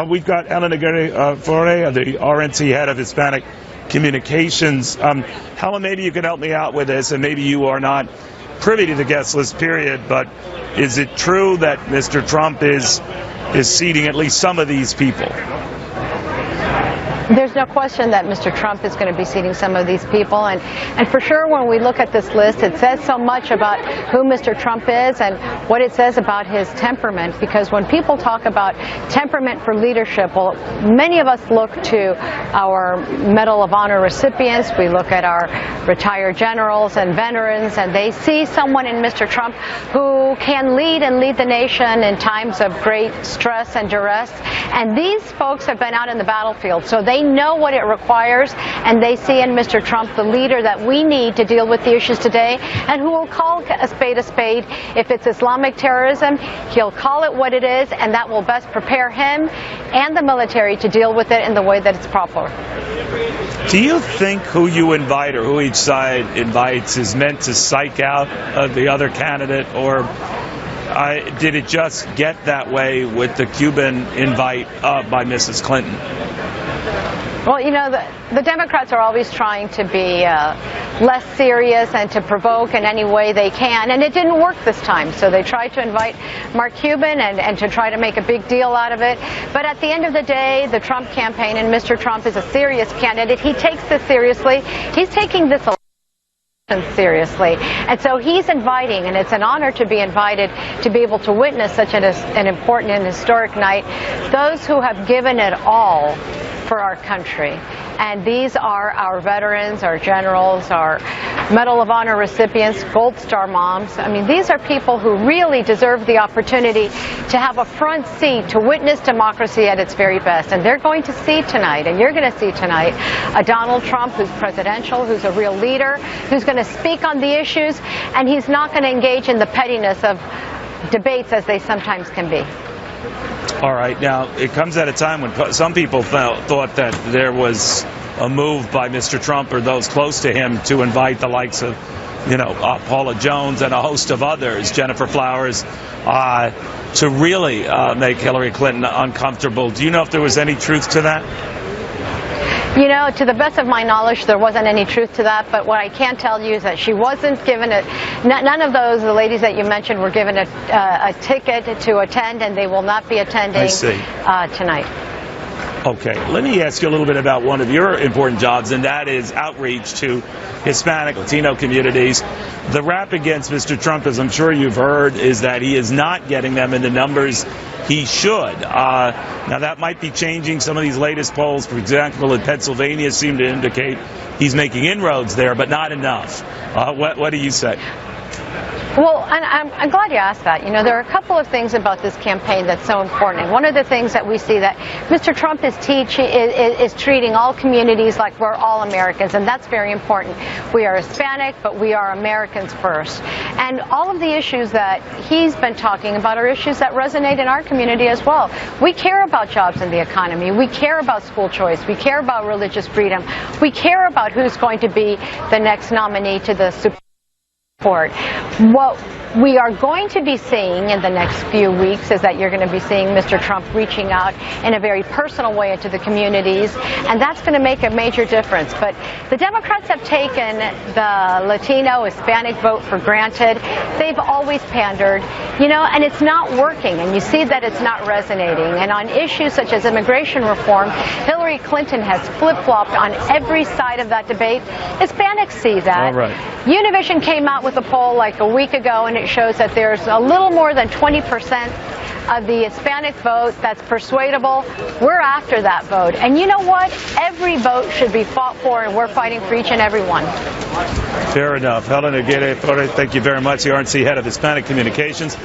We've got Helen Aguirre-Ferre, the RNC head of Hispanic Communications. Helen, maybe you could help me out with this, and maybe you are not privy to the guest list, period, but is it true that Mr. Trump is seating at least some of these people? There's no question that Mr. Trump is going to be seating some of these people, and for sure when we look at this list, it says so much about who Mr. Trump is and what it says about his temperament, because when people talk about temperament for leadership, well, many of us look to our Medal of Honor recipients, we look at our retired generals and veterans, and they see someone in Mr. Trump who can lead the nation in times of great stress and duress, and these folks have been out in the battlefield, so they know what it requires, and they see in Mr. Trump the leader that we need to deal with the issues today, and who will call a spade a spade. If it's Islamic terrorism, he'll call it what it is, and that will best prepare him and the military to deal with it in the way that it's proper. Do you think who you invite or who each side invites is meant to psych out the other candidate, or did it just get that way with the Cuban invite by Mrs. Clinton? Well, you know, the Democrats are always trying to be less serious and to provoke in any way they can, and it didn't work this time. So they tried to invite Mark Cuban and to try to make a big deal out of it. But at the end of the day, the Trump campaign, and Mr. Trump is a serious candidate. He takes this seriously. He's taking this seriously, and so he's inviting, and it's an honor to be invited to be able to witness such an important and historic night, those who have given it all for our country. And these are our veterans, our generals, our Medal of Honor recipients, Gold Star moms. I mean, these are people who really deserve the opportunity to have a front seat to witness democracy at its very best. And they're going to see tonight, and you're going to see tonight, a Donald Trump who's presidential, who's a real leader, who's going to speak on the issues, and he's not going to engage in the pettiness of debates as they sometimes can be. All right. Now, it comes at a time when some people thought that there was a move by Mr. Trump or those close to him to invite the likes of, Paula Jones and a host of others, Jennifer Flowers, to really make Hillary Clinton uncomfortable. Do you know if there was any truth to that? You know, to the best of my knowledge, there wasn't any truth to that, but what I can tell you is that she wasn't given none of those, the ladies that you mentioned, were given a ticket to attend, and they will not be attending tonight. Okay, let me ask you a little bit about one of your important jobs, and that is outreach to Hispanic, Latino communities. The rap against Mr. Trump, as I'm sure you've heard, is that he is not getting them in the numbers he should. Now, that might be changing. Some of these latest polls, for example, in Pennsylvania, seem to indicate he's making inroads there, but not enough. What do you say? Well, and I'm glad you asked that. You know, there are a couple of things about this campaign that's so important. And one of the things that we see that Mr. Trump is treating all communities like we're all Americans, and that's very important. We are Hispanic, but we are Americans first. And all of the issues that he's been talking about are issues that resonate in our community as well. We care about jobs and the economy. We care about school choice. We care about religious freedom. We care about who's going to be the next nominee to the Supreme Court. What we are going to be seeing in the next few weeks is that you're going to be seeing Mr. Trump reaching out in a very personal way into the communities, and that's going to make a major difference. But the Democrats have taken the Latino, Hispanic vote for granted. They've always pandered, and it's not working, and you see that it's not resonating. And on issues such as immigration reform, Hillary Clinton has flip-flopped on every side of that debate. Hispanics see that. All right. Univision came out with a poll like a week ago, and it shows that there's a little more than 20% of the Hispanic vote that's persuadable. We're after that vote. And you know what? Every vote should be fought for, and we're fighting for each and every one. Fair enough. Helen Aguirre-Ferre, thank you very much, the RNC head of Hispanic Communications.